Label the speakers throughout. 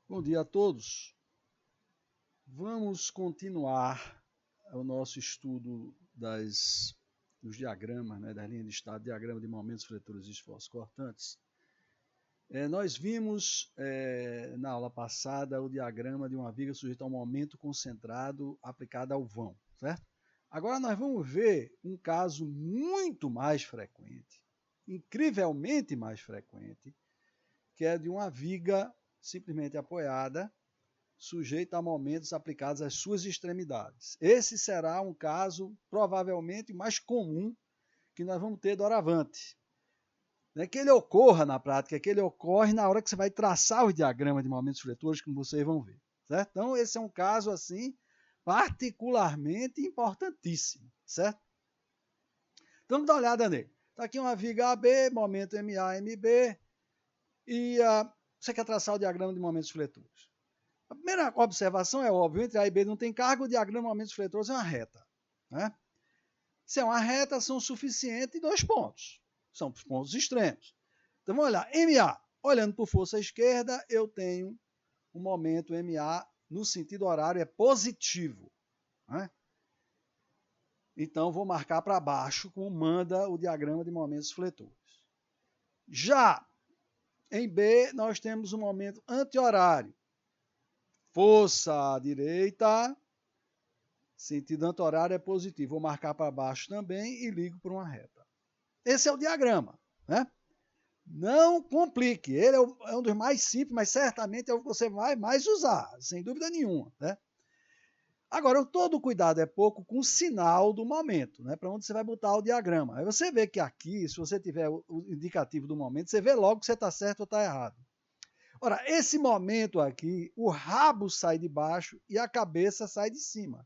Speaker 1: Bom dia a todos. Vamos continuar o nosso estudo dos diagramas, das linhas de estado, diagrama de momentos, fletoras e esforços cortantes. Nós vimos na aula passada o diagrama de uma viga sujeita a um momento concentrado aplicado ao vão, certo? Agora nós vamos ver um caso muito mais frequente, incrivelmente mais frequente, que é de uma viga simplesmente apoiada, sujeita a momentos aplicados às suas extremidades. Esse será um caso provavelmente mais comum que nós vamos ter doravante. Não é que ele ocorra na prática, é que ele ocorre na hora que você vai traçar os diagramas de momentos fletores, como vocês vão ver. Certo? Então, esse é um caso assim particularmente importantíssimo, certo? Então, vamos dar uma olhada nele. Está aqui uma viga AB, momento MA, MB, e você quer traçar o diagrama de momentos fletores. A primeira observação é óbvio, entre A e B não tem carga, o diagrama de momentos fletores é uma reta. Né? Se é uma reta, são suficientes 2 pontos. São os pontos extremos. Então vamos olhar, MA, olhando por força à esquerda, eu tenho um momento MA no sentido horário, é positivo. Né? Então vou marcar para baixo, como manda o diagrama de momentos fletores. Já em B, nós temos um momento anti-horário. Força à direita, sentido anti-horário é positivo. Vou marcar para baixo também e ligo por uma reta. Esse é o diagrama. Né? Não complique. Ele é um dos mais simples, mas certamente é o que você vai mais usar, sem dúvida nenhuma. Né? Agora, todo cuidado é pouco com o sinal do momento, né? Para onde você vai botar o diagrama. Aí você vê que aqui, se você tiver o indicativo do momento, você vê logo se está certo ou está errado. Ora, esse momento aqui, o rabo sai de baixo e a cabeça sai de cima.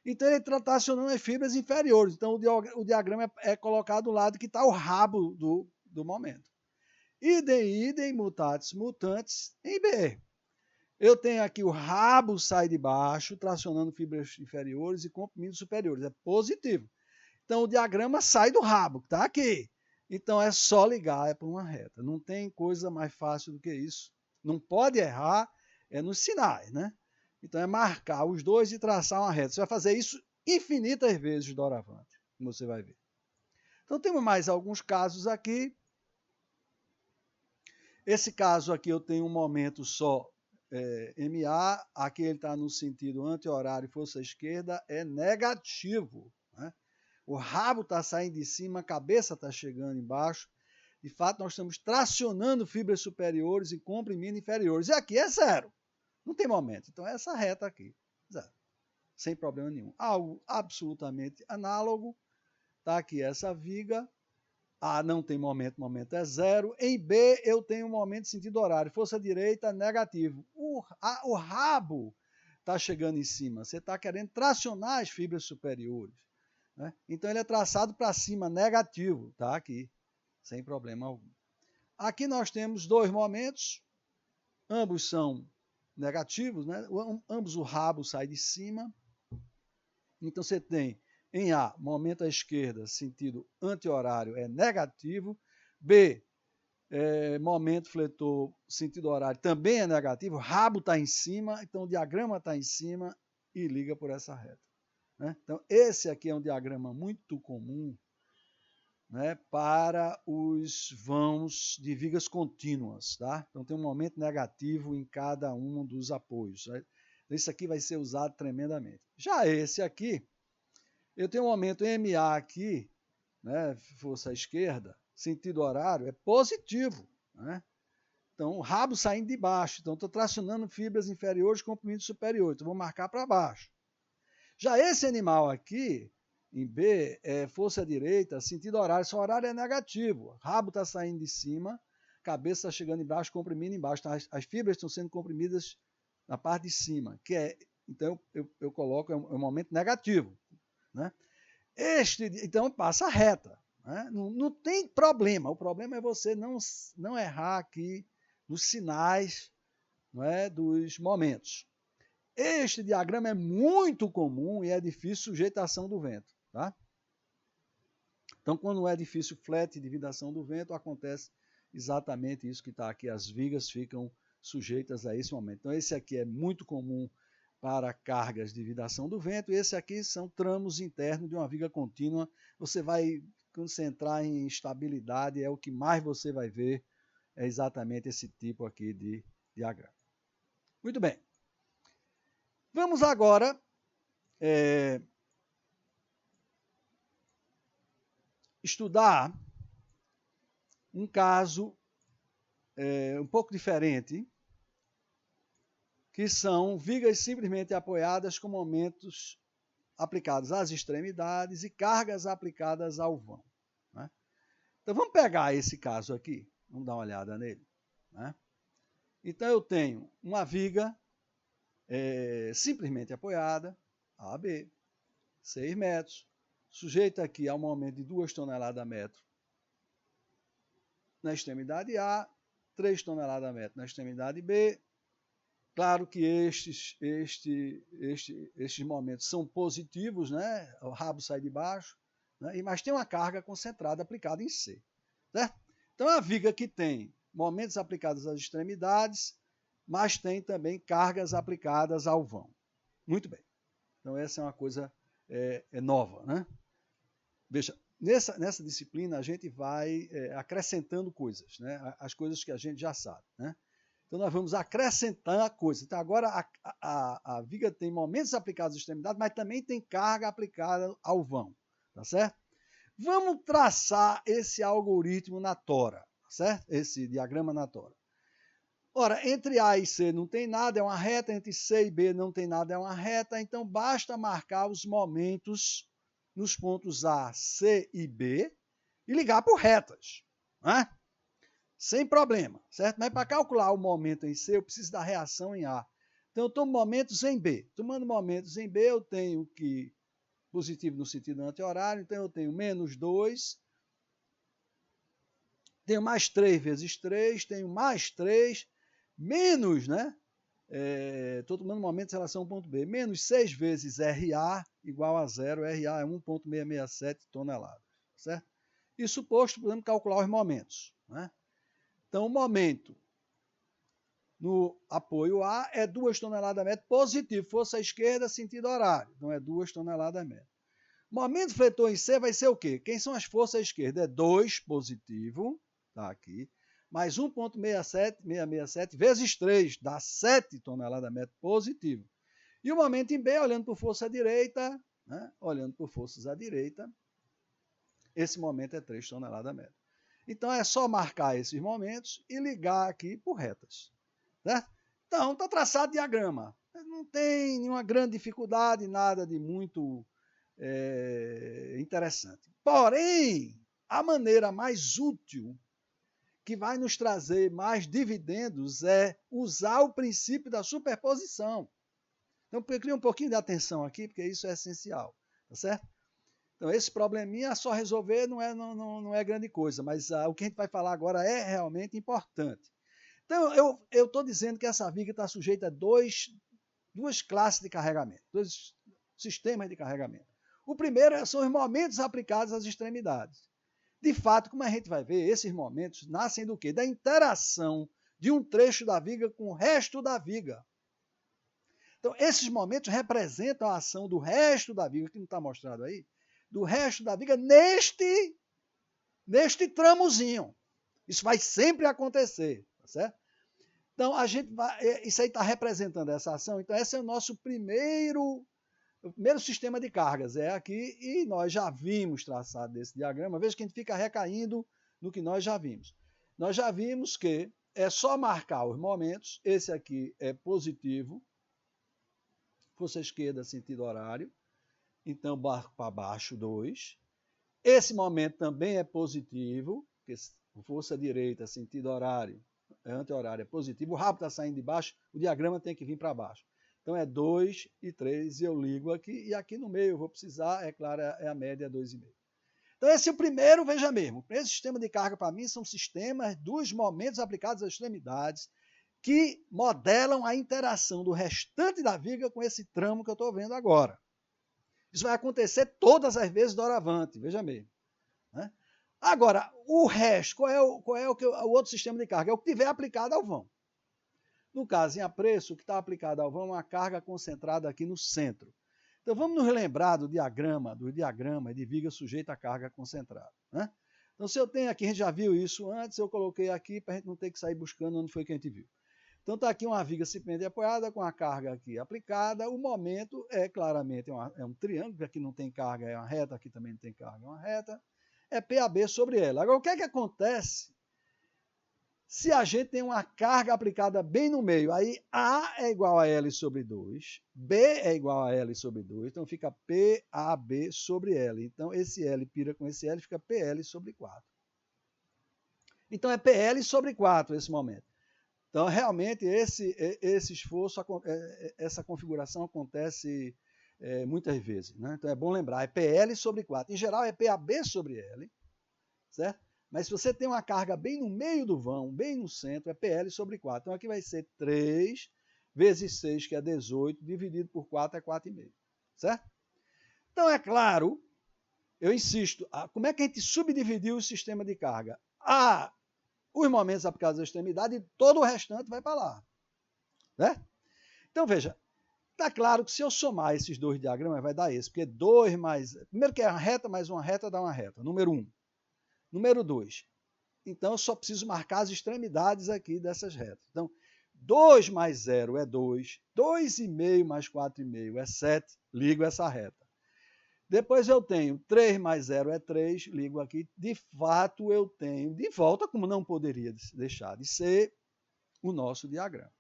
Speaker 1: Então ele está acionando as fibras inferiores. Então o diagrama é colocado do lado que está o rabo do momento. Idem, mutatis mutantes em B. Eu tenho aqui o rabo sai de baixo, tracionando fibras inferiores e comprimidos superiores. É positivo. Então o diagrama sai do rabo, que está aqui. Então é só ligar, é para uma reta. Não tem coisa mais fácil do que isso. Não pode errar, é nos sinais, né? Então é marcar os dois e traçar uma reta. Você vai fazer isso infinitas vezes doravante, como você vai ver. Então temos mais alguns casos aqui. Esse caso aqui eu tenho um momento só MA, aqui ele está no sentido anti-horário, força esquerda, é negativo. Né? O rabo está saindo de cima, a cabeça está chegando embaixo. De fato, nós estamos tracionando fibras superiores e comprimindo inferiores. E aqui é zero. Não tem momento. Então, essa reta aqui, zero. Sem problema nenhum. Algo absolutamente análogo. Está aqui essa viga. A não tem momento, momento é zero. Em B, eu tenho um momento de sentido horário. Força direita, negativo. O rabo está chegando em cima. Você está querendo tracionar as fibras superiores. Né? Então, ele é traçado para cima, negativo. Está aqui, sem problema algum. Aqui nós temos 2 momentos. Ambos são negativos. Né? Ambos o rabo sai de cima. Então, você tem em A, momento à esquerda, sentido anti-horário é negativo. B, momento fletor, sentido horário também é negativo. Rabo está em cima, então o diagrama está em cima e liga por essa reta. Né? Então, esse aqui é um diagrama muito comum, né, para os vãos de vigas contínuas. Tá? Então, tem um momento negativo em cada um dos apoios. Né? Então, isso aqui vai ser usado tremendamente. Já esse aqui, eu tenho um momento MA aqui, né, força à esquerda, sentido horário, é positivo. Né? Então, o rabo saindo de baixo. Então, estou tracionando fibras inferiores, comprimidos superiores. Então, vou marcar para baixo. Já esse animal aqui, em B, é força direita, sentido horário. Seu horário é negativo. O rabo está saindo de cima, cabeça está chegando embaixo, comprimindo embaixo. Então, as fibras estão sendo comprimidas na parte de cima, que é, então eu coloco, é um momento negativo. Né? Então passa reta. Né? Não tem problema. O problema é você não errar aqui nos sinais, não é, dos momentos. Este diagrama é muito comum e é difícil sujeitação do vento. Tá? Então, quando é difícil flat de vidação do vento, acontece exatamente isso que está aqui. As vigas ficam sujeitas a esse momento. Então, esse aqui é muito comum para cargas de vibração do vento, e esse aqui são tramos internos de uma viga contínua. Você vai, quando você entrar em estabilidade, é o que mais você vai ver, é exatamente esse tipo aqui de diagrama. Muito bem. Vamos agora estudar um caso um pouco diferente, que são vigas simplesmente apoiadas com momentos aplicados às extremidades e cargas aplicadas ao vão. Né? Então vamos pegar esse caso aqui, vamos dar uma olhada nele. Né? Então eu tenho uma viga simplesmente apoiada, A, B, 6 metros, sujeita aqui a um momento de 2 toneladas a metro na extremidade A, 3 toneladas a metro na extremidade B. Claro que estes momentos são positivos, né? O rabo sai de baixo, né? Mas tem uma carga concentrada aplicada em C. Certo? Então, a viga que tem momentos aplicados às extremidades, mas tem também cargas aplicadas ao vão. Muito bem. Então, essa é uma coisa nova. Né? Veja, nessa disciplina, a gente vai acrescentando coisas, né? As coisas que a gente já sabe. Né? Então, nós vamos acrescentar coisas. Então, agora a viga tem momentos aplicados à extremidade, mas também tem carga aplicada ao vão. Tá certo? Vamos traçar esse algoritmo na tora, tá certo? Esse diagrama na tora. Ora, entre A e C não tem nada, é uma reta. Entre C e B não tem nada, é uma reta. Então, basta marcar os momentos nos pontos A, C e B e ligar por retas. Né? Sem problema, certo? Mas para calcular o momento em C, eu preciso da reação em A. Então, eu tomo momentos em B. Tomando momentos em B, eu tenho que positivo no sentido anti-horário, então eu tenho menos 2, tenho mais 3 vezes 3, tenho mais 3, menos, né? Estou tomando momentos em relação ao ponto B, menos 6 vezes RA igual a 0, RA é 1,667 toneladas, certo? Isso posto, podemos calcular os momentos, né? Então, o momento no apoio A é 2 toneladas a metro positivo, força à esquerda, sentido horário. Então, é 2 toneladas a metro. Momento fletor em C vai ser o quê? Quem são as forças à esquerda? É 2 positivo, tá aqui, mais 1,667 vezes 3, dá 7 toneladas a metro positivo. E o momento em B, olhando por força à direita, né? Olhando por forças à direita, esse momento é 3 toneladas a metro. Então, é só marcar esses momentos e ligar aqui por retas. Né? Então, está traçado o diagrama. Não tem nenhuma grande dificuldade, nada de muito interessante. Porém, a maneira mais útil, que vai nos trazer mais dividendos, é usar o princípio da superposição. Então, eu queria um pouquinho de atenção aqui, porque isso é essencial. Tá certo? Então, esse probleminha só resolver não é grande coisa, mas o que a gente vai falar agora é realmente importante. Então, eu estou dizendo que essa viga está sujeita a duas classes de carregamento, 2 sistemas de carregamento. O primeiro são os momentos aplicados às extremidades. De fato, como a gente vai ver, esses momentos nascem do quê? Da interação de um trecho da viga com o resto da viga. Então, esses momentos representam a ação do resto da viga, que não está mostrado aí, do resto da viga neste tramozinho. Isso vai sempre acontecer, tá certo? Então, isso aí está representando essa ação. Então, esse é o nosso primeiro sistema de cargas, é aqui, e nós já vimos traçado desse diagrama. Veja que a gente fica recaindo no que nós já vimos. Nós já vimos que é só marcar os momentos. Esse aqui é positivo, força esquerda, sentido horário. Então, barco para baixo, 2. Esse momento também é positivo, porque força direita, sentido horário, anti-horário é positivo. O rabo está saindo de baixo, o diagrama tem que vir para baixo. Então, é 2 e 3, eu ligo aqui, e aqui no meio eu vou precisar, é claro, é a média 2,5. Então, esse é o primeiro, veja mesmo. Esse sistema de carga, para mim, são sistemas dos momentos aplicados às extremidades que modelam a interação do restante da viga com esse tramo que eu estou vendo agora. Isso vai acontecer todas as vezes doravante, veja mesmo. Né? Agora, o resto, qual é o outro sistema de carga? É o que tiver aplicado ao vão. No caso, em apreço, o que está aplicado ao vão é uma carga concentrada aqui no centro. Então, vamos nos lembrar do diagrama de viga sujeita à carga concentrada. Né? Então, se eu tenho aqui, a gente já viu isso antes, eu coloquei aqui para a gente não ter que sair buscando onde foi que a gente viu. Então, está aqui uma viga simplesmente apoiada com a carga aqui aplicada. O momento é claramente um triângulo, aqui não tem carga, é uma reta, aqui também não tem carga, é uma reta. É PAB sobre ela. Agora, o que é que acontece se a gente tem uma carga aplicada bem no meio? Aí A é igual a L sobre 2, B é igual a L sobre 2, então fica PAB sobre L. Então, esse L pira com esse L, fica PL sobre 4. Então, é PL sobre 4 esse momento. Então, realmente, esse esforço, essa configuração acontece muitas vezes. Né? Então, é bom lembrar, é PL sobre 4. Em geral, é PAB sobre L, certo? Mas se você tem uma carga bem no meio do vão, bem no centro, é PL sobre 4. Então, aqui vai ser 3 vezes 6, que é 18, dividido por 4 é 4,5. Certo? Então, é claro, eu insisto, como é que a gente subdividiu o sistema de carga? Os momentos aplicados à extremidade e todo o restante vai para lá. Né? Então, veja, está claro que se eu somar esses dois diagramas, vai dar esse, porque 2 mais... Primeiro que é uma reta, mais uma reta dá uma reta, número 1. Número 2. Então, eu só preciso marcar as extremidades aqui dessas retas. Então, 2 mais 0 é 2, 2,5 mais 4,5 é 7, ligo essa reta. Depois eu tenho 3 mais 0 é 3, ligo aqui. De fato, eu tenho de volta, como não poderia deixar de ser, o nosso diagrama.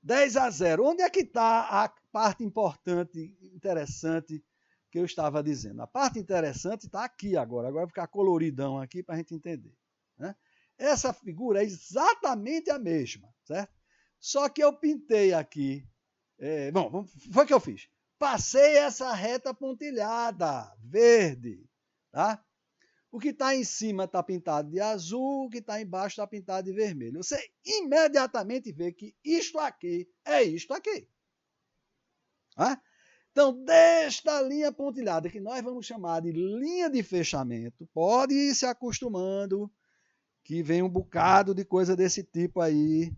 Speaker 1: 10 a 0. Onde é que está a parte importante, interessante que eu estava dizendo? A parte interessante está aqui agora. Agora vai ficar coloridão aqui para a gente entender. Né? Essa figura é exatamente a mesma, certo? Só que eu pintei aqui. Bom, foi o que eu fiz. Passei essa reta pontilhada, verde, tá? O que está em cima está pintado de azul, o que está embaixo está pintado de vermelho. Você imediatamente vê que isto aqui é isto aqui. Tá? Então, desta linha pontilhada, que nós vamos chamar de linha de fechamento, pode ir se acostumando, que vem um bocado de coisa desse tipo aí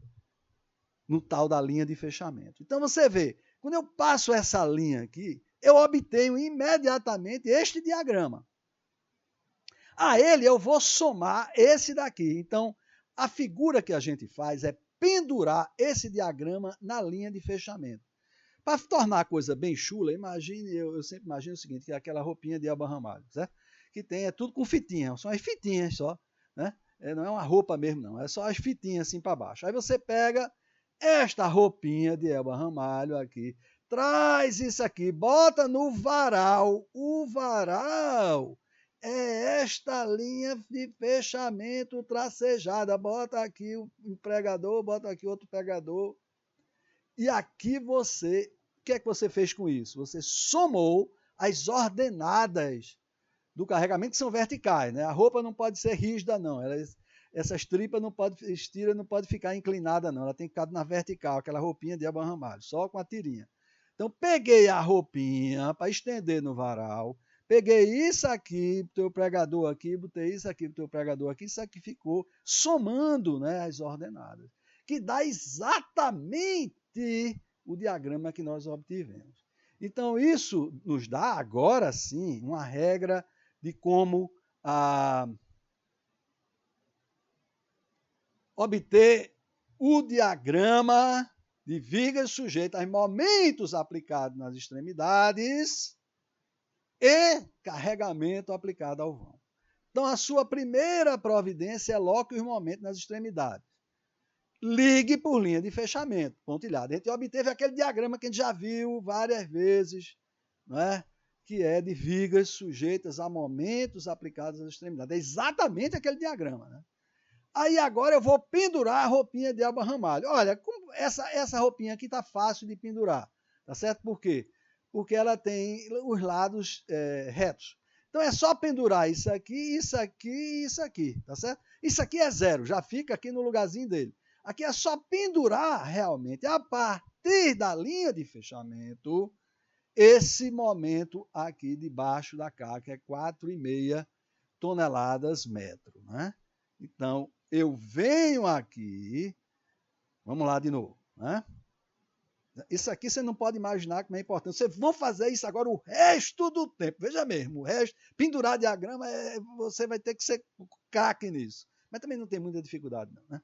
Speaker 1: no tal da linha de fechamento. Então, você vê, quando eu passo essa linha aqui, eu obtenho imediatamente este diagrama. A ele eu vou somar esse daqui. Então, a figura que a gente faz é pendurar esse diagrama na linha de fechamento. Para tornar a coisa bem chula, imagine, eu sempre imagino o seguinte, que é aquela roupinha de Elba Ramalho, certo? Que tem, é tudo com fitinha, são as fitinhas só, né? Não é uma roupa mesmo não, é só as fitinhas assim para baixo. Aí você pega esta roupinha de Elba Ramalho aqui, traz isso aqui, bota no varal. O varal é esta linha de fechamento tracejada. Bota aqui um pregador, bota aqui outro pregador. E aqui você, o que é que você fez com isso? Você somou as ordenadas do carregamento, que são verticais, né? A roupa não pode ser rígida, não. Essas tripas não pode, estira não pode ficar inclinada, não. Ela tem que ficar na vertical, aquela roupinha de Elba Ramalho, só com a tirinha. Então, peguei a roupinha para estender no varal, peguei isso aqui pro teu pregador aqui, botei isso aqui pro teu pregador aqui, isso aqui ficou somando, né, as ordenadas, que dá exatamente o diagrama que nós obtivemos. Então, isso nos dá, agora sim, uma regra de como obter o diagrama de vigas sujeitas a momentos aplicados nas extremidades e carregamento aplicado ao vão. Então, a sua primeira providência é loque os momentos nas extremidades. Ligue por linha de fechamento, pontilhada. A gente obteve aquele diagrama que a gente já viu várias vezes, não é? Que é de vigas sujeitas a momentos aplicados às extremidades. É exatamente aquele diagrama. Né? Aí agora eu vou pendurar a roupinha de Elba Ramalho. Olha, essa roupinha aqui está fácil de pendurar. Tá certo? Por quê? Porque ela tem os lados retos. Então é só pendurar isso aqui, isso aqui e isso aqui. Tá certo? Isso aqui é 0, já fica aqui no lugarzinho dele. Aqui é só pendurar realmente, a partir da linha de fechamento, esse momento aqui debaixo da K, que é 4,5 toneladas metro. Né? Então, eu venho aqui, Vamos lá de novo. Né? Isso aqui você não pode imaginar como é importante. Vocês vão fazer isso agora o resto do tempo. Veja mesmo, o resto, pendurar diagrama, você vai ter que ser craque nisso. Mas também não tem muita dificuldade, não. Né?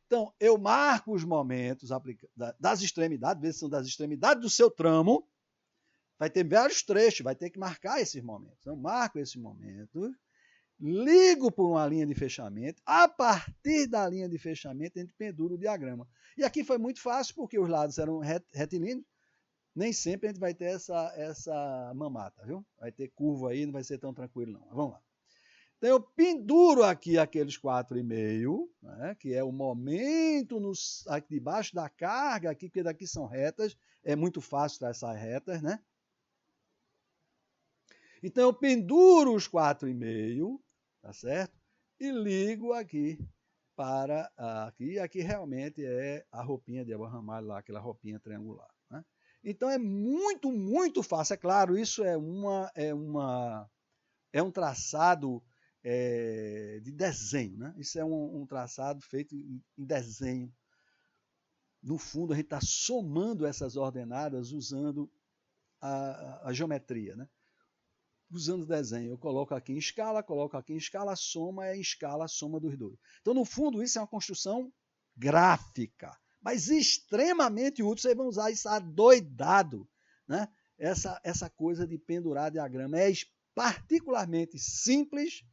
Speaker 1: Então, eu marco os momentos das extremidades, vezes são das extremidades do seu tramo, vai ter vários trechos, vai ter que marcar esses momentos. Então, marco esses momentos, ligo por uma linha de fechamento, a partir da linha de fechamento a gente pendura o diagrama. E aqui foi muito fácil, porque os lados eram retilíneos, nem sempre a gente vai ter essa mamata, viu? Vai ter curva aí, não vai ser tão tranquilo não. Vamos lá. Então eu penduro aqui aqueles 4,5, né, que é o momento aqui debaixo da carga, aqui, porque daqui são retas, é muito fácil traçar retas, né? Então eu penduro os 4,5, tá certo? E ligo aqui para aqui. Aqui realmente é a roupinha de Elba Ramalho lá, aquela roupinha triangular. Né? Então é muito, muito fácil. É claro, isso é um traçado de desenho. Né? Isso é um traçado feito em desenho. No fundo, a gente está somando essas ordenadas usando a geometria. Né? Usando o desenho, eu coloco aqui em escala, a soma é em escala, a soma dos dois. Então, no fundo, isso é uma construção gráfica, mas extremamente útil. Vocês vão usar isso adoidado, né? Essa coisa de pendurar diagrama é particularmente simples,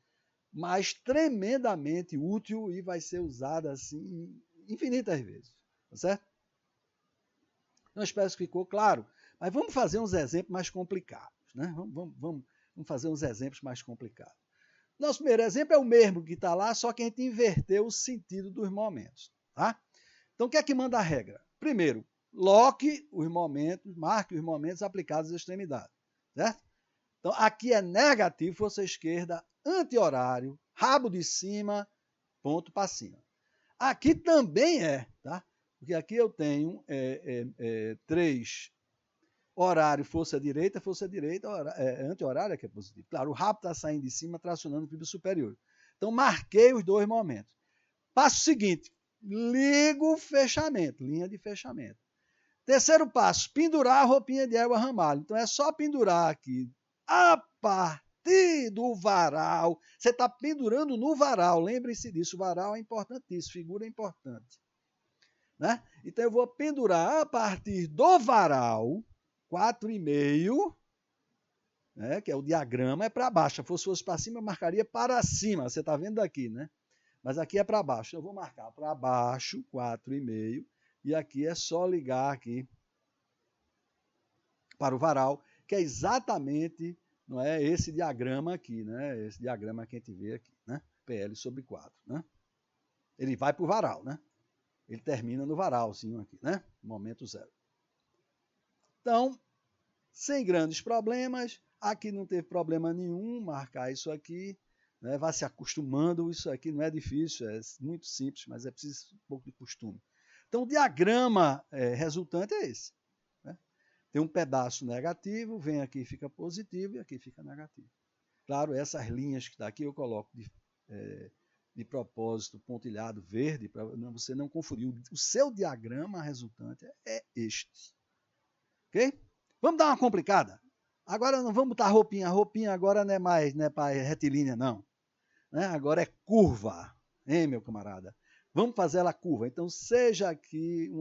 Speaker 1: mas tremendamente útil e vai ser usada assim infinitas vezes, tá certo? Então, espero que ficou claro. Mas vamos fazer uns exemplos mais complicados, né? Vamos fazer uns exemplos mais complicados. Nosso primeiro exemplo é o mesmo que está lá, só que a gente inverteu o sentido dos momentos. Tá? Então, o que é que manda a regra? Primeiro, loque os momentos, marque os momentos aplicados às extremidades. Certo? Então, aqui é negativo, força esquerda, anti-horário, rabo de cima, ponto para cima. Aqui também é, tá? Porque aqui eu tenho 3 horário, força direita, anti-horário é que é positivo. Claro, o rabo está saindo de cima, tracionando o fibra superior. Então, marquei os 2 momentos. Passo seguinte, ligo o fechamento, linha de fechamento. Terceiro passo, pendurar a roupinha de Elba Ramalho. Então, é só pendurar aqui a partir do varal. Você está pendurando no varal, lembrem-se disso, o varal é importantíssimo, figura importante. Né? Então, eu vou pendurar a partir do varal, 4,5, né, que é o diagrama, é para baixo. Se fosse para cima, eu marcaria para cima. Você está vendo aqui, né? Mas aqui é para baixo. Eu vou marcar para baixo, 4,5. E aqui é só ligar aqui para o varal, que é exatamente, não é, esse diagrama aqui, né? Esse diagrama que a gente vê aqui, né? PL sobre 4, né? Ele vai para o varal, né? Ele termina no varalzinho aqui, né? Momento zero. Então, sem grandes problemas, aqui não teve problema nenhum marcar isso aqui, né? Vá se acostumando, isso aqui não é difícil, é muito simples, mas é preciso um pouco de costume. Então, o diagrama resultante é esse. Né? Tem um pedaço negativo, vem aqui e fica positivo, e aqui fica negativo. Claro, essas linhas que está aqui eu coloco de propósito pontilhado verde, para você não confundir. O seu diagrama resultante é este. Ok? Vamos dar uma complicada? Agora não vamos botar roupinha. A roupinha agora não é mais para retilínea, não. Né? Agora é curva. Hein, meu camarada? Vamos fazer ela curva. Então, seja aqui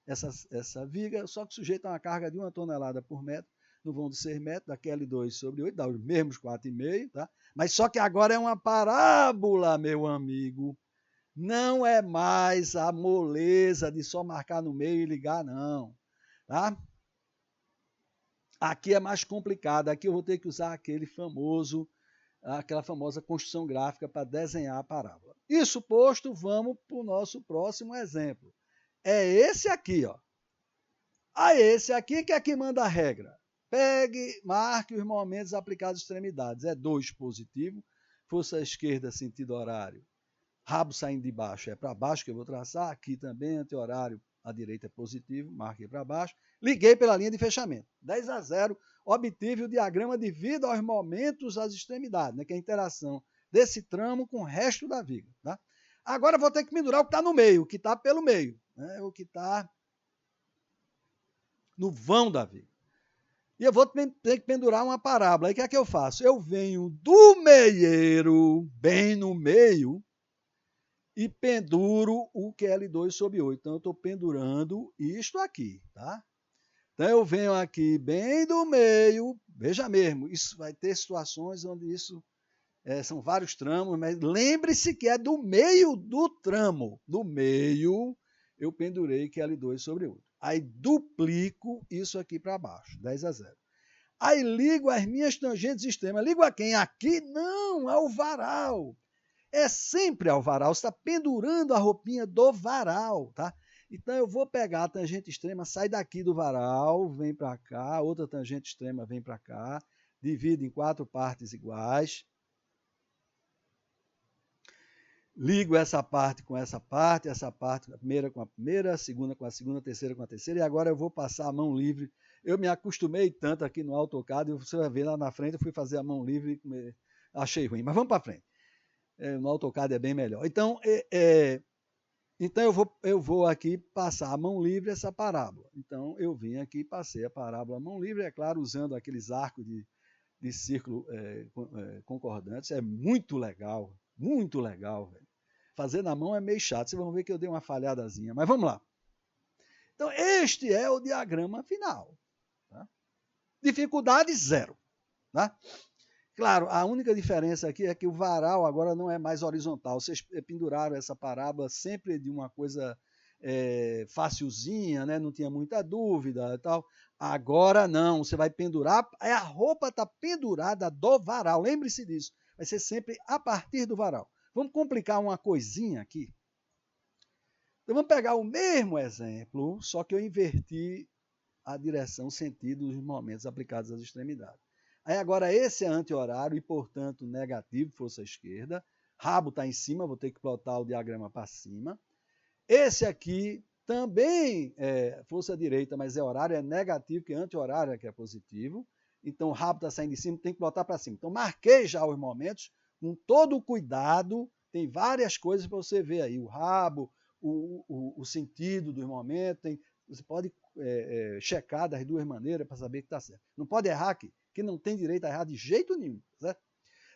Speaker 1: essa viga, só que sujeita a uma carga de 1 tonelada por metro, no vão de 6 metros, daquele 2 sobre 8, dá os mesmos 4,5, tá? Mas só que agora é uma parábola, meu amigo. Não é mais a moleza de só marcar no meio e ligar, não. Tá? Aqui é mais complicado. Aqui eu vou ter que usar aquela famosa construção gráfica para desenhar a parábola. Isso posto, vamos para o nosso próximo exemplo. É esse aqui, ó. Esse aqui que é que manda a regra. Pegue, marque os momentos aplicados às extremidades. É 2 positivo, força esquerda, sentido horário. Rabo saindo de baixo é para baixo que eu vou traçar. Aqui também, anti-horário, a direita é positivo, marquei para baixo. Liguei pela linha de fechamento. 10-0, obtive o diagrama devido aos momentos às extremidades, né, que é a interação desse tramo com o resto da viga. Tá? Agora eu vou ter que pendurar o que está no meio, o que está pelo meio, né? O que está no vão da viga. E eu vou ter que pendurar uma parábola. Aí o que é que eu faço? Eu venho do meieiro, bem no meio, e penduro o QL2 sobre 8. Então, eu estou pendurando isto aqui, tá? Então, eu venho aqui bem do meio, veja mesmo, isso vai ter situações onde isso são vários tramos, mas lembre-se que é do meio do tramo. Do meio, eu pendurei QL2 sobre 8. Aí, duplico isso aqui para baixo, 10-0. Aí, ligo as minhas tangentes extremas. Ligo a quem? Aqui? Não, ao varal. É sempre ao varal, você está pendurando a roupinha do varal, tá? Então eu vou pegar a tangente extrema, sai daqui do varal, vem para cá, outra tangente extrema vem para cá, divido em 4 partes iguais, ligo essa parte com essa parte, a primeira com a primeira, a segunda com a segunda, a terceira com a terceira, e agora eu vou passar a mão livre. Eu me acostumei tanto aqui no AutoCAD, você vai ver lá na frente, eu fui fazer a mão livre, achei ruim, mas vamos para frente. No AutoCAD é bem melhor. Então, eu vou aqui passar a mão livre essa parábola. Então, eu vim aqui e passei a parábola à mão livre, é claro, usando aqueles arcos de círculo concordantes. É muito legal, velho. Fazer na mão é meio chato, vocês vão ver que eu dei uma falhadazinha, mas vamos lá. Então, este é o diagrama final. Tá? Dificuldade 0. Tá? Claro, a única diferença aqui é que o varal agora não é mais horizontal. Vocês penduraram essa parábola sempre de uma coisa facilzinha, né? Não tinha muita dúvida e tal. Agora não, você vai pendurar, a roupa está pendurada do varal, lembre-se disso. Vai ser sempre a partir do varal. Vamos complicar uma coisinha aqui. Então vamos pegar o mesmo exemplo, só que eu inverti a direção, o sentido dos momentos aplicados às extremidades. Aí agora esse é anti-horário e, portanto, negativo, força esquerda. Rabo está em cima, vou ter que plotar o diagrama para cima. Esse aqui também é força direita, mas é horário, é negativo, que anti-horário é que é positivo. Então, o rabo está saindo de cima, tem que plotar para cima. Então, marquei já os momentos, com todo o cuidado. Tem várias coisas para você ver aí. O rabo, o sentido dos momentos. Você pode checar das duas maneiras para saber que está certo. Não pode errar aqui, que não tem direito a errar de jeito nenhum, certo?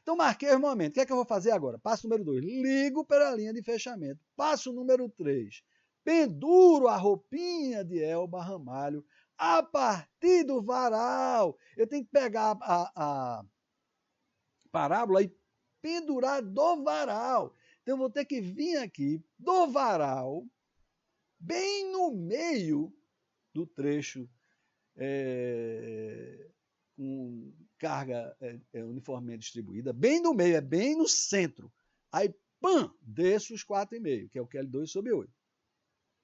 Speaker 1: Então, marquei os momentos. O que é que eu vou fazer agora? Passo número 2, ligo para a linha de fechamento. Passo número 3, penduro a roupinha de Elba Ramalho a partir do varal. Eu tenho que pegar a parábola e pendurar do varal. Então, eu vou ter que vir aqui do varal, bem no meio do trecho com carga uniformemente distribuída, bem no meio, é bem no centro. Aí, pam, desço os 4,5, que é o QL2 sobre 8.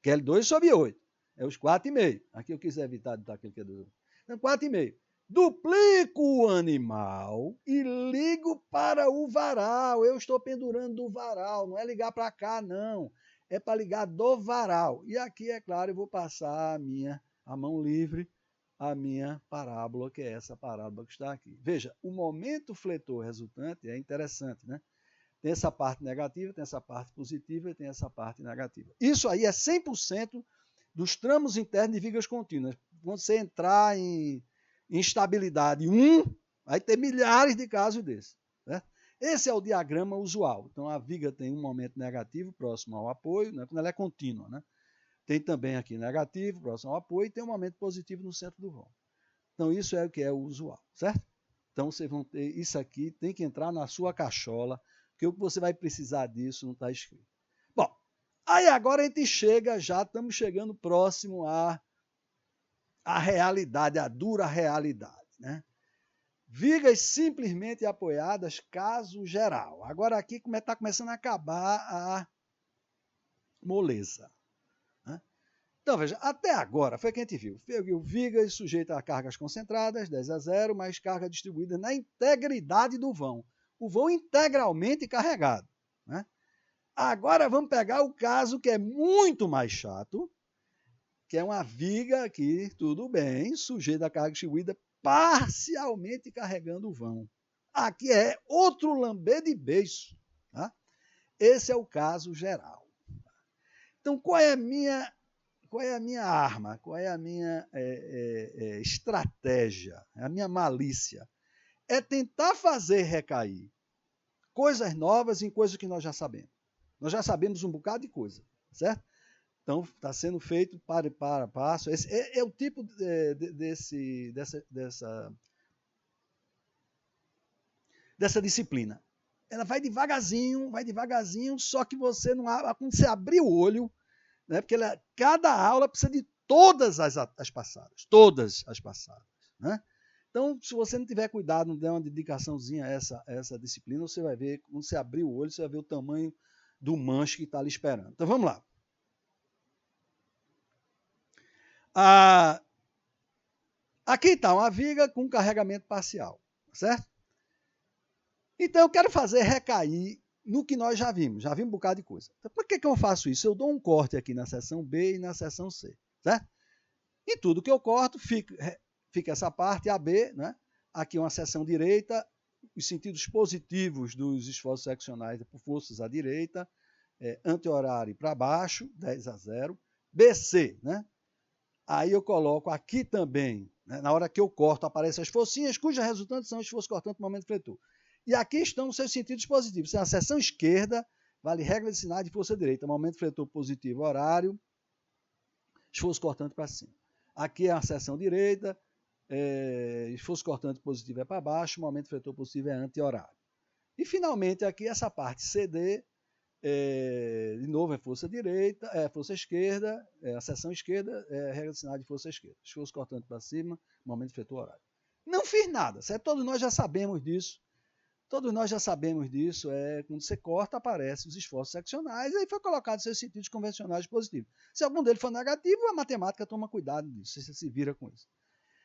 Speaker 1: QL2 sobre 8, é os 4,5. Aqui eu quis evitar de estar aquele QL2. Então, 4,5. Duplico o animal e ligo para o varal. Eu estou pendurando do varal, não é ligar para cá, não. É para ligar do varal. E aqui, é claro, eu vou passar a mão livre, a minha parábola, que é essa parábola que está aqui. Veja, o momento fletor resultante é interessante, né? Tem essa parte negativa, tem essa parte positiva e tem essa parte negativa. Isso aí é 100% dos tramos internos de vigas contínuas. Quando você entrar em instabilidade 1, vai ter milhares de casos desses. Né? Esse é o diagrama usual. Então, a viga tem um momento negativo próximo ao apoio, né, quando ela é contínua. Né? Tem também aqui negativo, próximo ao apoio, e tem um momento positivo no centro do vão. Então, isso é o que é o usual, certo? Então, vocês vão ter isso aqui, tem que entrar na sua cachola, porque o que você vai precisar disso não está escrito. Bom, aí agora a gente chega, já estamos chegando próximo à realidade, à dura realidade, né? Vigas simplesmente apoiadas, caso geral. Agora aqui está começando a acabar a moleza. Então, veja, até agora foi o que a gente viu. Vigas sujeita a cargas concentradas, 10-0, mas carga distribuída na integridade do vão. O vão integralmente carregado. Né? Agora vamos pegar o caso que é muito mais chato, que é uma viga aqui, tudo bem, sujeita a carga distribuída, parcialmente carregando o vão. Aqui é outro lambê de beiço. Tá? Esse é o caso geral. Então, qual é a minha arma? Qual é a minha estratégia? A minha malícia? É tentar fazer recair coisas novas em coisas que nós já sabemos. Nós já sabemos um bocado de coisa, certo? Então, está sendo feito para passo. Esse é o tipo dessa disciplina. Ela vai devagarzinho, só que você não abre, quando você abrir o olho, né, porque cada aula precisa de todas as passadas, né? Então, se você não tiver cuidado, não der uma dedicaçãozinha a essa disciplina, você vai ver, quando você abrir o olho, você vai ver o tamanho do manche que está ali esperando. Então, vamos lá. Aqui está uma viga com carregamento parcial, certo? Então, eu quero fazer recair no que nós já vimos um bocado de coisa. Então, por que eu faço isso? Eu dou um corte aqui na seção B e na seção C, certo? E tudo que eu corto, fica essa parte AB, né? Aqui uma seção direita, os sentidos positivos dos esforços seccionais por forças à direita, anti-horário para baixo, 10-0, BC, né? Aí eu coloco aqui também, né? Na hora que eu corto, aparecem as forcinhas, cuja resultante são esforço cortante no momento fletor. E aqui estão os seus sentidos positivos. Na seção esquerda, vale regra de sinais de força direita, momento fletor positivo, horário, esforço cortante para cima. Aqui é a seção direita, esforço cortante positivo é para baixo, momento fletor positivo é anti-horário. E finalmente aqui essa parte CD, de novo é força direita, força esquerda, a seção esquerda, regra de sinal de força esquerda. Esforço cortante para cima, momento fletor horário. Não fiz nada, certo? Todos nós já sabemos disso. Quando você corta, aparecem os esforços seccionais, aí foi colocado seus sentidos convencionais positivos. Se algum deles for negativo, a matemática toma cuidado disso, você se vira com isso.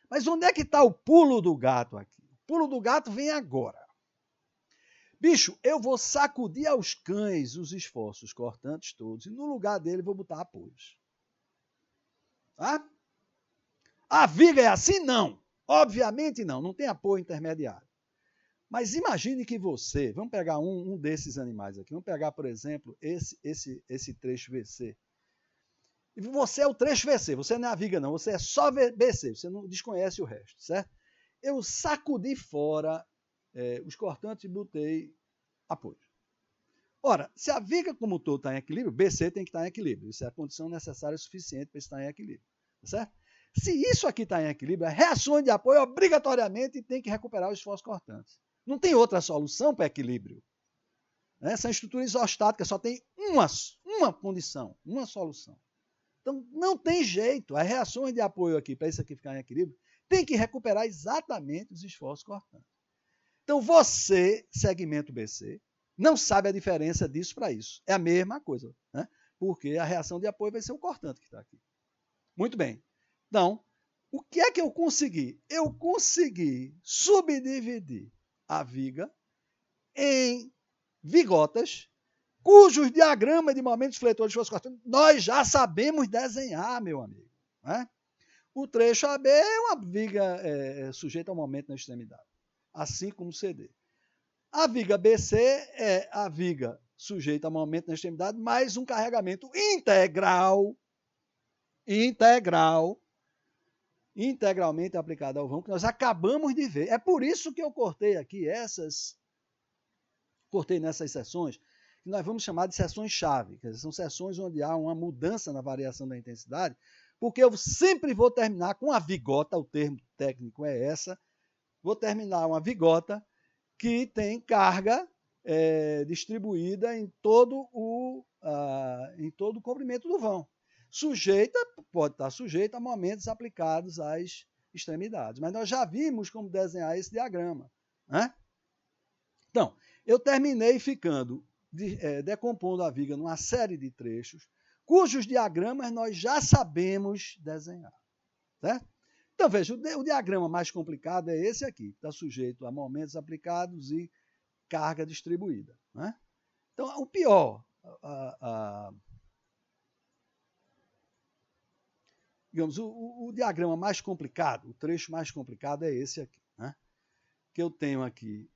Speaker 1: Mas onde é que está o pulo do gato aqui? O pulo do gato vem agora. Bicho, eu vou sacudir aos cães os esforços cortantes todos e no lugar dele vou botar apoios. Tá? A viga é assim? Não. Obviamente não, não tem apoio intermediário. Mas imagine que você, vamos pegar um desses animais aqui, vamos pegar, por exemplo, esse trecho VC. E você é o trecho VC, você não é a viga não, você é só BC, você não desconhece o resto, certo? Eu sacudi fora os cortantes e botei apoio. Ora, se a viga como todo está em equilíbrio, BC tem que estar em equilíbrio. Isso é a condição necessária e suficiente para estar em equilíbrio. Certo? Se isso aqui está em equilíbrio, as reações de apoio obrigatoriamente tem que recuperar os esforços cortantes. Não tem outra solução para equilíbrio. Essa estrutura isostática só tem uma condição, uma solução. Então, não tem jeito. As reações de apoio aqui, para isso aqui ficar em equilíbrio, tem que recuperar exatamente os esforços cortantes. Então, você, segmento BC, não sabe a diferença disso para isso. É a mesma coisa, né? Porque a reação de apoio vai ser o cortante que está aqui. Muito bem. Então, o que é que eu consegui? Eu consegui subdividir a viga em vigotas, cujos diagramas de momentos fletores de força cortante nós já sabemos desenhar, meu amigo. Né? O trecho AB é uma viga sujeita ao momento na extremidade, assim como o CD. A viga BC é a viga sujeita a momento na extremidade, mais um carregamento integralmente aplicado ao vão, que nós acabamos de ver. É por isso que eu cortei aqui nessas sessões, que nós vamos chamar de sessões-chave, que são sessões onde há uma mudança na variação da intensidade, porque eu sempre vou terminar com a vigota, o termo técnico é essa, vou terminar uma vigota que tem carga distribuída em todo o comprimento do vão. Pode estar sujeita a momentos aplicados às extremidades. Mas nós já vimos como desenhar esse diagrama. Né? Então, eu terminei decompondo a viga numa série de trechos, cujos diagramas nós já sabemos desenhar. Certo? Então, veja, o diagrama mais complicado é esse aqui, que está sujeito a momentos aplicados e carga distribuída. Né? Então, o pior, digamos, o diagrama mais complicado, o trecho mais complicado é esse aqui. Né? Que eu tenho aqui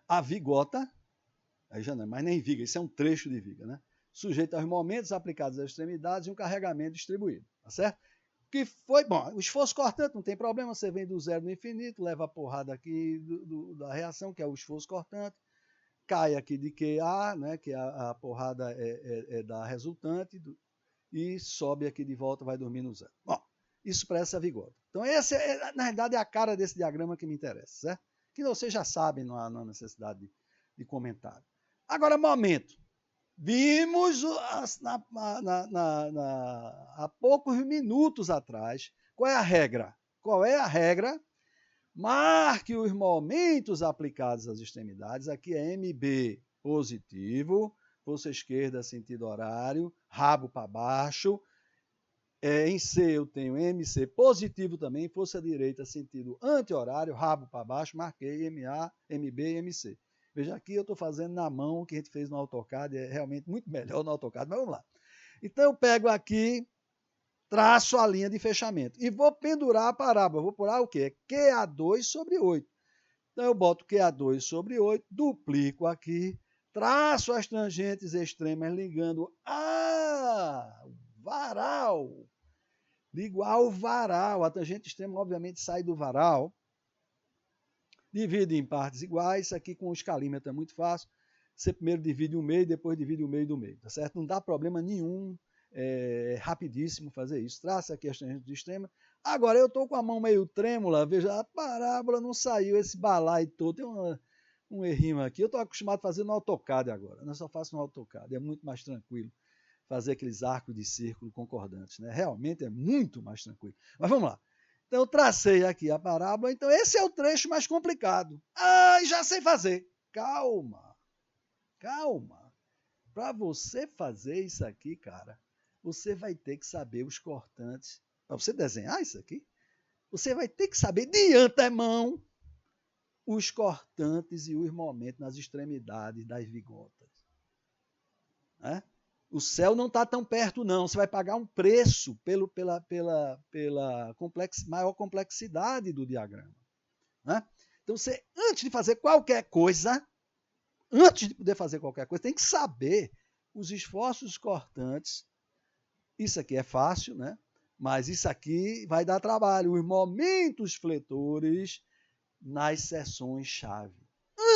Speaker 1: a vigota, aí já não é mais nem viga, isso é um trecho de viga, né? Sujeito aos momentos aplicados às extremidades e um carregamento distribuído, tá certo? Que foi, bom, o esforço cortante não tem problema, você vem do zero no infinito, leva a porrada aqui da reação, que é o esforço cortante, cai aqui de QA, né, que a porrada é da resultante, e sobe aqui de volta, vai dormir no zero. Bom, isso para essa vigota. Então, essa na realidade, é a cara desse diagrama que me interessa, certo? Que vocês já sabem, não há necessidade de comentário. Agora, momento. Vimos há poucos minutos atrás qual é a regra. Qual é a regra? Marque os momentos aplicados às extremidades. Aqui é MB positivo, força esquerda sentido horário, rabo para baixo. Em C eu tenho MC positivo também, força direita sentido anti-horário, rabo para baixo, marquei MA, MB e MC. Veja aqui, eu estou fazendo na mão o que a gente fez no AutoCAD, é realmente muito melhor no AutoCAD, mas vamos lá. Então eu pego aqui, traço a linha de fechamento e vou pendurar a parábola. Vou pular o quê? QA2 sobre 8. Então eu boto QA2 sobre 8, duplico aqui, traço as tangentes extremas ligando a varal. Ligo ao varal. A tangente extrema, obviamente, sai do varal. Divide em partes iguais. Isso aqui com o escalímetro é muito fácil. Você primeiro divide o meio, depois divide o meio do meio. Tá certo? Não dá problema nenhum. É rapidíssimo fazer isso. Traça aqui as tangentes extremas. Agora, eu estou com a mão meio trêmula. Veja, a parábola não saiu, esse balaio todo. Tem um errinho aqui. Eu estou acostumado a fazer no AutoCAD agora. Eu só faço no AutoCAD. É muito mais tranquilo fazer aqueles arcos de círculo concordantes, né? Realmente é muito mais tranquilo. Mas vamos lá. Então eu tracei aqui a parábola, então esse é o trecho mais complicado. Ah, já sei fazer. Calma. Calma. Para você fazer isso aqui, cara, você vai ter que saber os cortantes. Para você desenhar isso aqui, você vai ter que saber de antemão os cortantes e os momentos nas extremidades das vigotas. Né? O céu não está tão perto, não. Você vai pagar um preço pela maior complexidade do diagrama. Né? Então, você, antes de fazer qualquer coisa, tem que saber os esforços cortantes. Isso aqui é fácil, né? Mas isso aqui vai dar trabalho. Os momentos fletores nas seções-chave.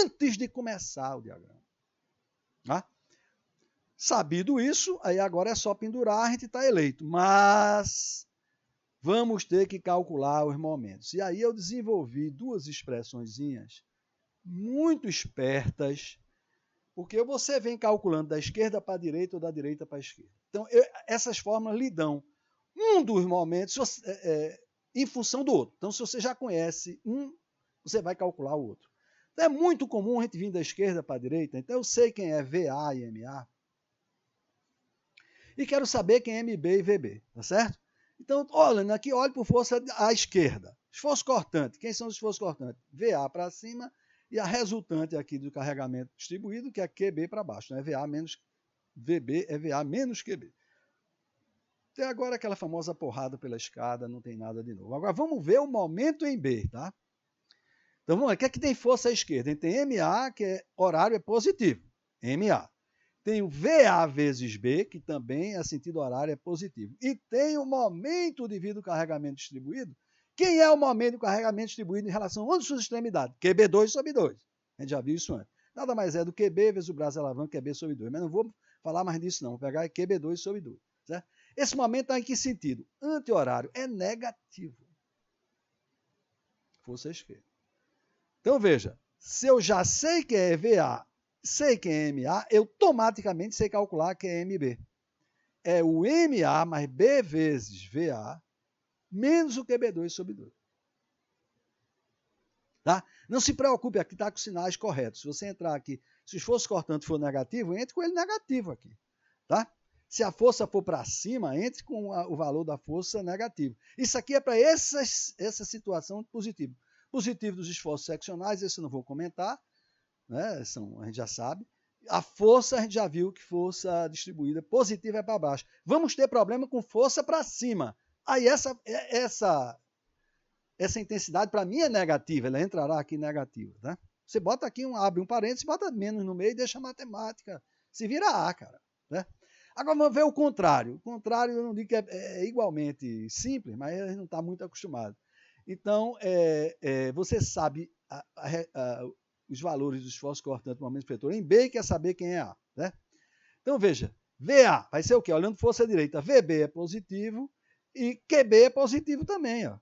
Speaker 1: Antes de começar o diagrama. Tá? Sabido isso, aí agora é só pendurar, a gente está eleito. Mas vamos ter que calcular os momentos. E aí eu desenvolvi duas expressõezinhas muito espertas, porque você vem calculando da esquerda para a direita ou da direita para a esquerda. Então, essas fórmulas lhe dão um dos momentos em função do outro. Então, se você já conhece um, você vai calcular o outro. Então, é muito comum a gente vir da esquerda para a direita. Então, eu sei quem é VA e MA. E quero saber quem é MB e VB, tá certo? Então, olhando aqui, olhe por força à esquerda. Esforço cortante. Quem são os esforços cortantes? VA para cima e a resultante aqui do carregamento distribuído, que é QB para baixo. Né? VA menos VB é VA menos QB. Até agora aquela famosa porrada pela escada, não tem nada de novo. Agora vamos ver o momento em B, tá? Então vamos ver, o que é que tem força à esquerda? Tem MA, que é horário é positivo. MA. Tem o VA vezes B, que também é sentido horário, é positivo. E tem o momento devido ao carregamento distribuído. Quem é o momento do carregamento distribuído em relação a suas extremidades? QB2 sobre 2. A gente já viu isso antes. Nada mais é do QB vezes o braço alavanca, QB sobre 2. Mas não vou falar mais disso, não. Vou pegar QB2 sobre 2. Certo? Esse momento está em que sentido? Anti-horário é negativo. Força esquerda. Então veja, se eu já sei que é VA, sei que é MA, eu automaticamente sei calcular que é MB. É o MA mais B vezes VA menos o QB2 sobre 2. Tá? Não se preocupe, aqui está com os sinais corretos. Se você entrar aqui, se o esforço cortante for negativo, entre com ele negativo aqui. Tá? Se a força for para cima, entre com o valor da força negativo. Isso aqui é para essa situação de positivo. Positivo dos esforços seccionais, esse eu não vou comentar, né? A gente já sabe. A força, a gente já viu que força distribuída positiva é para baixo. Vamos ter problema com força para cima. Aí essa intensidade, para mim, é negativa. Ela entrará aqui negativa. Tá? Você bota aqui, abre um parênteses, bota menos no meio e deixa a matemática. Se vira A, cara. Né? Agora vamos ver o contrário. O contrário eu não digo que é igualmente simples, mas a gente não está muito acostumado. Então, você sabe os valores do esforço cortante no momento fletor em B e quer saber quem é A. Né? Então, veja, VA vai ser o quê? Olhando força direita, VB é positivo e QB é positivo também. Ó.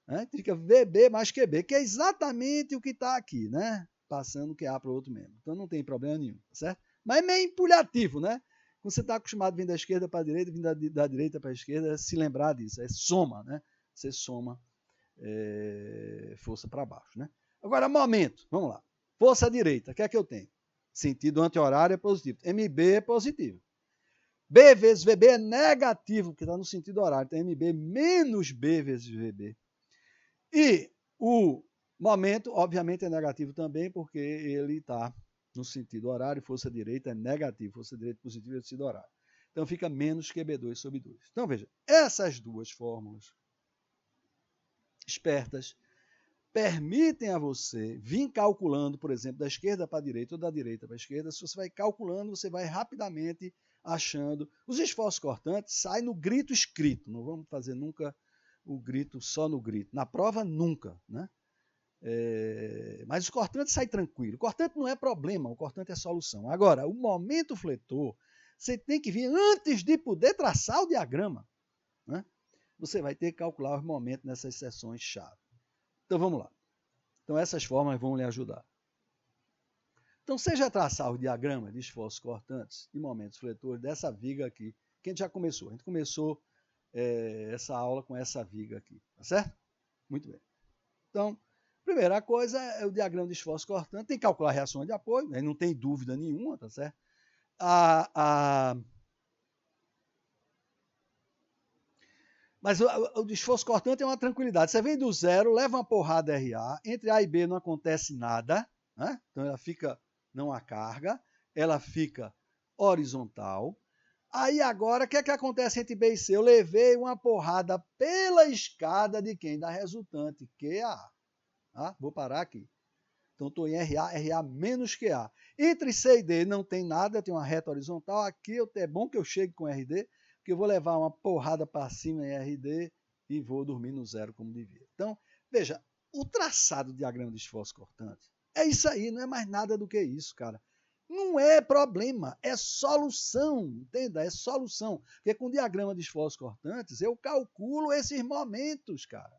Speaker 1: Né? Fica VB mais QB, que é exatamente o que está aqui, né? Passando QA para o outro membro. Então, não tem problema nenhum, tá certo? Mas é meio empulhativo, né? Quando você está acostumado a vir da esquerda para a direita, vir da direita para a esquerda, se lembrar disso, é soma, né? Você soma força para baixo, né? Agora, momento, vamos lá. Força direita, o que é que eu tenho? Sentido anti-horário é positivo. MB é positivo. B vezes VB é negativo, porque está no sentido horário. Então, MB menos B vezes VB. E o momento, obviamente, é negativo também, porque ele está no sentido horário. Força direita é negativo. Força direita positiva é no sentido horário. Então, fica menos QB2 sobre 2. Então, veja, essas duas fórmulas espertas permitem a você vir calculando, por exemplo, da esquerda para a direita ou da direita para a esquerda. Se você vai calculando, você vai rapidamente achando. Os esforços cortantes saem no grito escrito. Não vamos fazer nunca o grito só no grito. Na prova, nunca. Né? Mas o cortante sai tranquilo. O cortante não é problema, o cortante é solução. Agora, o momento fletor, você tem que vir antes de poder traçar o diagrama. Né? Você vai ter que calcular os momentos nessas seções-chave. Então, vamos lá. Então, essas formas vão lhe ajudar. Então, seja traçar o diagrama de esforços cortantes e momentos fletores dessa viga aqui, que a gente já começou. A gente começou essa aula com essa viga aqui, tá certo? Muito bem. Então, primeira coisa é o diagrama de esforço cortante. Tem que calcular a reação de apoio, né? Não tem dúvida nenhuma, tá certo? Mas o esforço cortante é uma tranquilidade. Você vem do zero, leva uma porrada RA, entre A e B não acontece nada, né? Então ela fica, não há carga, ela fica horizontal. Aí agora, o que é que acontece entre B e C? Eu levei uma porrada pela escada de quem? Da resultante, QA. Tá? Vou parar aqui. Então estou em RA menos QA. Entre C e D não tem nada, tem uma reta horizontal. Aqui é bom que eu chegue com RD, porque eu vou levar uma porrada para cima em RD e vou dormir no zero como devia. Então, veja, o traçado do diagrama de esforço cortante é isso aí, não é mais nada do que isso, cara. Não é problema, é solução, entenda? É solução. Porque com o diagrama de esforços cortantes, eu calculo esses momentos, cara.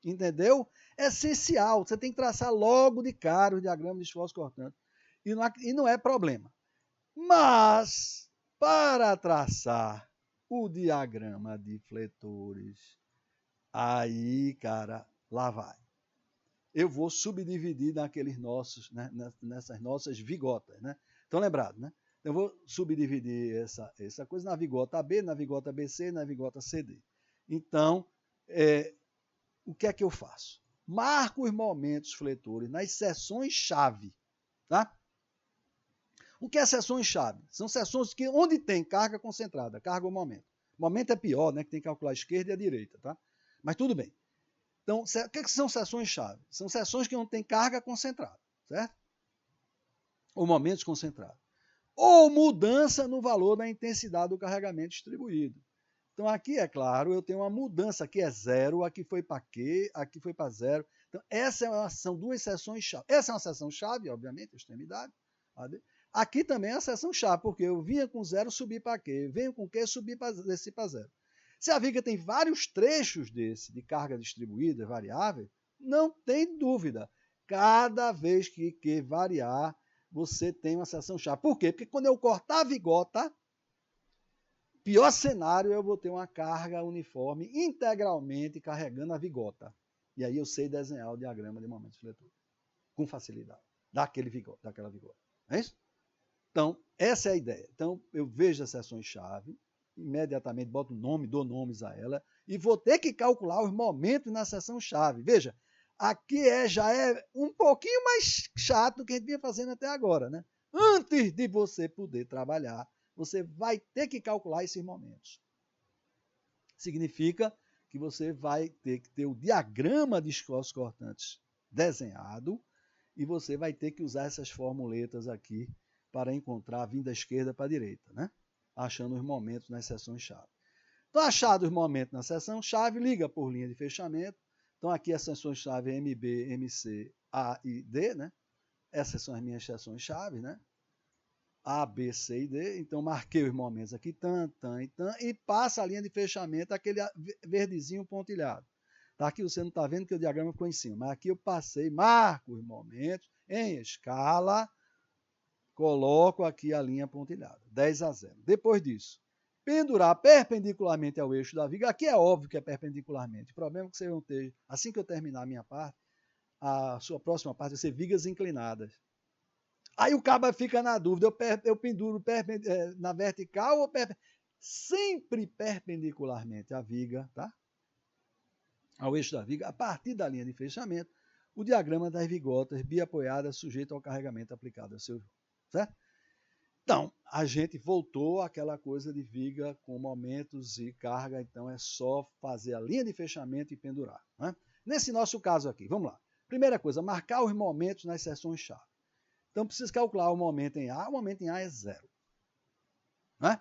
Speaker 1: Entendeu? É essencial. Você tem que traçar logo de cara o diagrama de esforço cortante. E não é problema. Mas, para traçar o diagrama de fletores, aí, cara, lá vai. Eu vou subdividir naqueles nossos, né, nessas nossas vigotas. Né? Então, lembrado, né? Eu vou subdividir essa coisa na vigota AB, na vigota BC, na vigota CD. Então, o que é que eu faço? Marco os momentos fletores nas seções-chave. Tá? O que é seções-chave? São seções onde tem carga concentrada, carga ou momento. Momento é pior, né? Que tem que calcular a esquerda e a direita. Tá? Mas tudo bem. Então, o que são seções-chave? São seções que não tem carga concentrada. Certo? Ou momentos concentrados. Ou mudança no valor da intensidade do carregamento distribuído. Então, aqui, é claro, eu tenho uma mudança. Aqui é zero, aqui foi para Q, aqui foi para zero. Então, são duas seções-chave. Essa é uma seção-chave, obviamente, extremidade. Aqui também é a seção-chave, porque eu vinha com zero, subi para Q. Venho com Q, desci para zero. Se a viga tem vários trechos de carga distribuída, variável, não tem dúvida. Cada vez que Q variar, você tem uma seção-chave. Por quê? Porque quando eu cortar a vigota, pior cenário, eu vou ter uma carga uniforme integralmente carregando a vigota. E aí eu sei desenhar o diagrama de momentos fletores com facilidade, daquela vigota. É isso? Então, essa é a ideia. Então, eu vejo as seções-chave, imediatamente boto o nome, dou nomes a ela, e vou ter que calcular os momentos na seção-chave. Veja, aqui já é um pouquinho mais chato do que a gente vinha fazendo até agora. Né? Antes de você poder trabalhar, você vai ter que calcular esses momentos. Significa que você vai ter que ter o diagrama de esforços cortantes desenhado e você vai ter que usar essas formuletas aqui para encontrar vindo da esquerda para a direita, né? Achando os momentos nas seções-chave. Então, achado os momentos na seção-chave, liga por linha de fechamento. Então, aqui as seções-chave MB, MC, A e D, né? Essas são as minhas seções-chave, né? A, B, C e D. Então, marquei os momentos aqui, tan, tan e tan, e passa a linha de fechamento, aquele verdezinho pontilhado. Tá? Aqui você não está vendo que o diagrama ficou em cima, mas aqui eu passei, marco os momentos em escala, coloco aqui a linha pontilhada, 10-0. Depois disso, pendurar perpendicularmente ao eixo da viga. Aqui é óbvio que é perpendicularmente. O problema é que vocês vão ter, assim que eu terminar a minha parte, a sua próxima parte vai ser vigas inclinadas. Aí o cabo fica na dúvida, eu penduro na vertical ou sempre perpendicularmente à viga, tá? Ao eixo da viga, a partir da linha de fechamento, o diagrama das vigotas biapoiadas sujeito ao carregamento aplicado ao seu, certo? Então, a gente voltou àquela coisa de viga com momentos e carga, então é só fazer a linha de fechamento e pendurar, né? Nesse nosso caso aqui, vamos lá. Primeira coisa, marcar os momentos nas seções-chave. Então, preciso calcular o momento em A. O momento em A é 0. Né?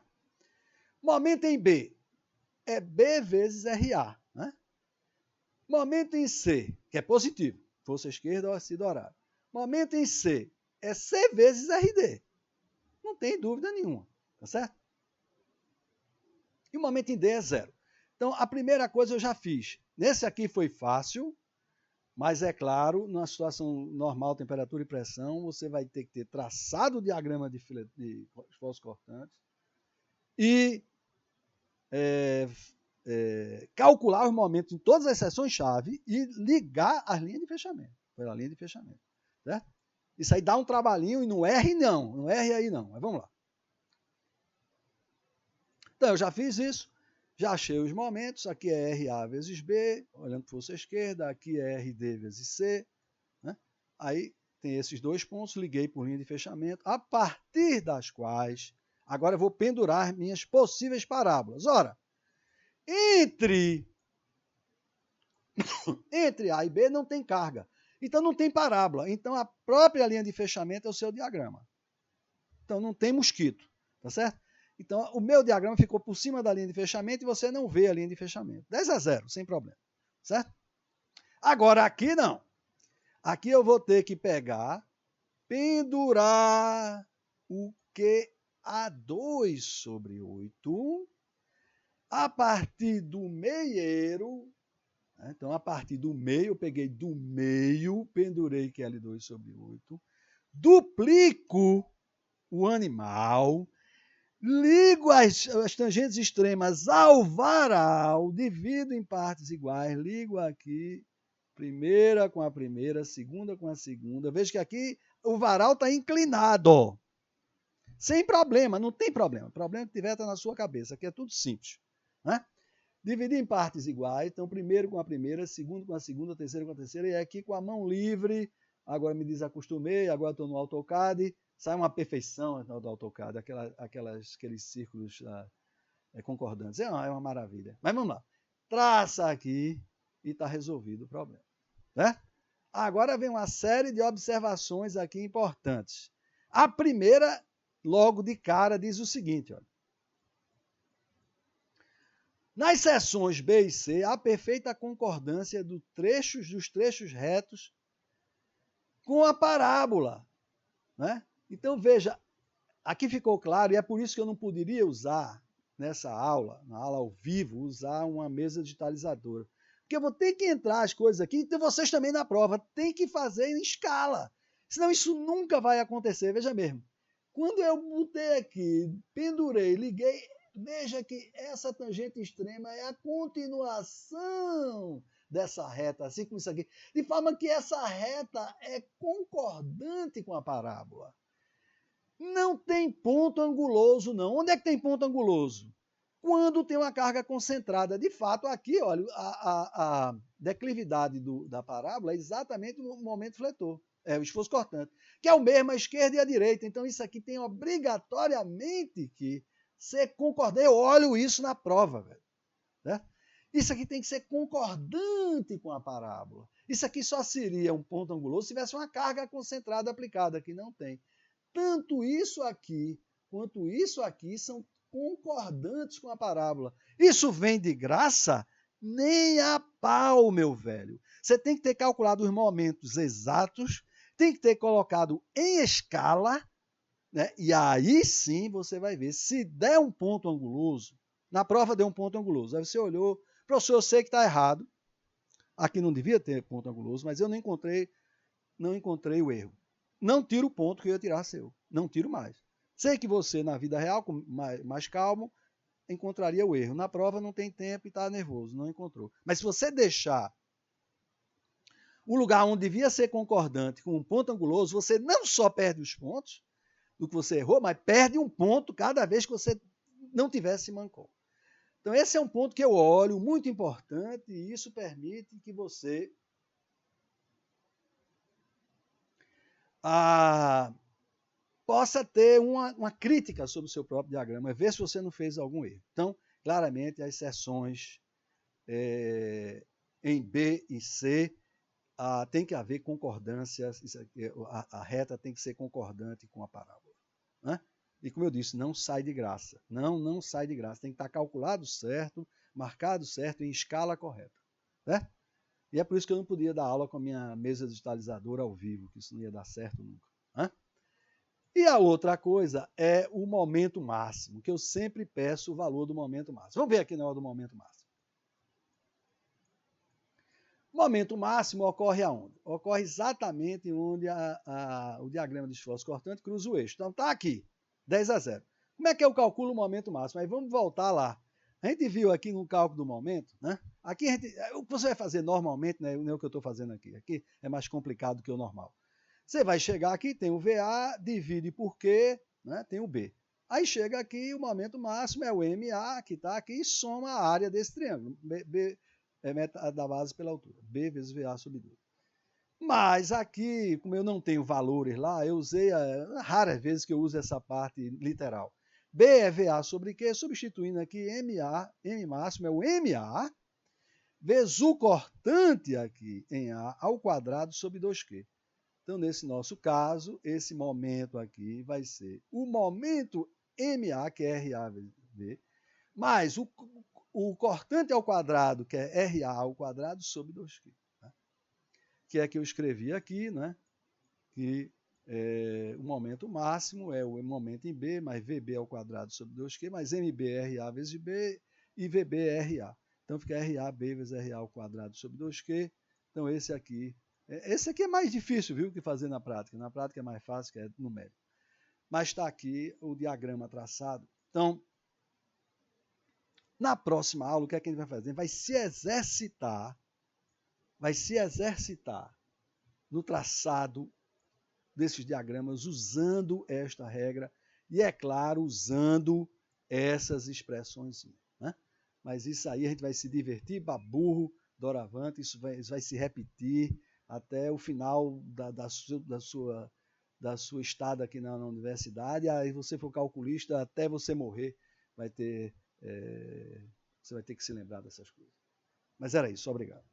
Speaker 1: Momento em B é B vezes RA. Né? Momento em C, que é positivo, força esquerda ou ácido horário. Momento em C é C vezes RD. Não tem dúvida nenhuma. Tá certo? E o momento em D é 0. Então, a primeira coisa eu já fiz. Nesse aqui foi fácil. Mas é claro, numa situação normal, temperatura e pressão, você vai ter que ter traçado o diagrama de esforços cortantes e calcular os momentos em todas as seções-chave e ligar as linhas de fechamento. Pela linha de fechamento. Certo? Isso aí dá um trabalhinho e não erre não. Não erre aí não. Mas vamos lá. Então, eu já fiz isso. Já achei os momentos. Aqui é RA vezes B, olhando para a força esquerda. Aqui é RD vezes C. Né? Aí tem esses dois pontos, liguei por linha de fechamento, a partir das quais, agora eu vou pendurar minhas possíveis parábolas. Ora, entre A e B não tem carga. Então não tem parábola. Então a própria linha de fechamento é o seu diagrama. Então não tem mosquito. Tá certo? Então o meu diagrama ficou por cima da linha de fechamento e você não vê a linha de fechamento. 10-0, sem problema. Certo? Agora aqui não. Aqui eu vou ter que pegar, pendurar o QA2 sobre 8 a partir do meieiro. Né? Então, a partir do meio, eu peguei do meio, pendurei QL2 sobre 8, duplico o animal, ligo as tangentes extremas ao varal, divido em partes iguais, ligo aqui, primeira com a primeira, segunda com a segunda. Veja que aqui o varal está inclinado. Sem problema, não tem problema. O problema que tiver está na sua cabeça. Aqui é tudo simples. Né? Dividir em partes iguais. Então, primeiro com a primeira, segundo com a segunda, terceiro com a terceira. E aqui com a mão livre. Agora me desacostumei, agora estou no AutoCAD. Sai uma perfeição do AutoCAD, aqueles círculos concordantes. É uma maravilha. Mas vamos lá. Traça aqui e está resolvido o problema. Né? Agora vem uma série de observações aqui importantes. A primeira, logo de cara, diz o seguinte: olha. Nas seções B e C, há perfeita concordância dos trechos retos com a parábola. Né? Então, veja, aqui ficou claro, e é por isso que eu não poderia usar, nessa aula, na aula ao vivo, usar uma mesa digitalizadora. Porque eu vou ter que entrar as coisas aqui, então vocês também na prova, tem que fazer em escala. Senão isso nunca vai acontecer. Veja mesmo, quando eu botei aqui, pendurei, liguei, veja que essa tangente extrema é a continuação dessa reta, assim como isso aqui. De forma que essa reta é concordante com a parábola. Não tem ponto anguloso, não. Onde é que tem ponto anguloso? Quando tem uma carga concentrada. De fato, aqui, olha, a declividade da parábola é exatamente o momento fletor, o esforço cortante, que é o mesmo à esquerda e à direita. Então, isso aqui tem obrigatoriamente que ser concordante. Eu olho isso na prova, velho. Né? Isso aqui tem que ser concordante com a parábola. Isso aqui só seria um ponto anguloso se tivesse uma carga concentrada aplicada, que não tem. Tanto isso aqui quanto isso aqui são concordantes com a parábola. Isso vem de graça? Nem a pau, meu velho. Você tem que ter calculado os momentos exatos, tem que ter colocado em escala, né? E aí sim você vai ver. Se der um ponto anguloso, na prova deu um ponto anguloso. Aí você olhou, professor, eu sei que está errado. Aqui não devia ter ponto anguloso, mas eu não encontrei o erro. Não tiro o ponto que eu ia tirar seu. Não tiro mais. Sei que você, na vida real, mais calmo, encontraria o erro. Na prova não tem tempo e está nervoso, não encontrou. Mas se você deixar o lugar onde devia ser concordante com um ponto anguloso, você não só perde os pontos do que você errou, mas perde um ponto cada vez que você não tivesse mancou. Então esse é um ponto que eu olho, muito importante, e isso permite que você possa ter uma crítica sobre o seu próprio diagrama, ver se você não fez algum erro. Então, claramente, as seções em B e C tem que haver concordância, a reta tem que ser concordante com a parábola. Né? E como eu disse, não sai de graça. Não sai de graça. Tem que estar calculado certo, marcado certo, em escala correta. Né? E é por isso que eu não podia dar aula com a minha mesa digitalizadora ao vivo, que isso não ia dar certo nunca. Né? E a outra coisa é o momento máximo, que eu sempre peço o valor do momento máximo. Vamos ver aqui na hora do momento máximo. O momento máximo ocorre aonde? Ocorre exatamente onde o diagrama de esforço cortante cruza o eixo. Então está aqui, 10-0. Como é que eu calculo o momento máximo? Aí vamos voltar lá. A gente viu aqui no cálculo do momento, né? Aqui o que você vai fazer normalmente, né? Não é o que eu estou fazendo aqui. Aqui é mais complicado que o normal. Você vai chegar aqui, tem o VA, divide por Q, né? Tem o B. Aí chega aqui, o momento máximo é o MA, que está aqui, e soma a área desse triângulo. B é metade da base pela altura. B vezes VA sobre 2. Mas aqui, como eu não tenho valores lá, eu usei, raras vezes que eu uso essa parte literal. B é VA sobre Q, substituindo aqui MA, M máximo é o MA, vezes o cortante aqui em A ao quadrado sobre 2Q. Então, nesse nosso caso, esse momento aqui vai ser o momento MA, que é RA vezes B, mais o cortante ao quadrado, que é RA ao quadrado, sobre 2Q. Né? Que é que eu escrevi aqui, né? Que o momento máximo é o momento em B, mais VB ao quadrado sobre 2Q, mais MB RA vezes B e VB RA. Então, fica RAB vezes RA ao quadrado sobre 2Q. Então, esse aqui é mais difícil, viu, que fazer na prática. Na prática é mais fácil, que é numérico. Mas está aqui o diagrama traçado. Então, na próxima aula, o que é que a gente vai fazer? Vai se exercitar no traçado desses diagramas usando esta regra e, é claro, usando essas expressões. Né? Mas isso aí a gente vai se divertir, baburro, doravante, isso vai se repetir até o final da sua estada aqui na universidade. Aí você for calculista, até você morrer, você vai ter que se lembrar dessas coisas. Mas era isso, obrigado.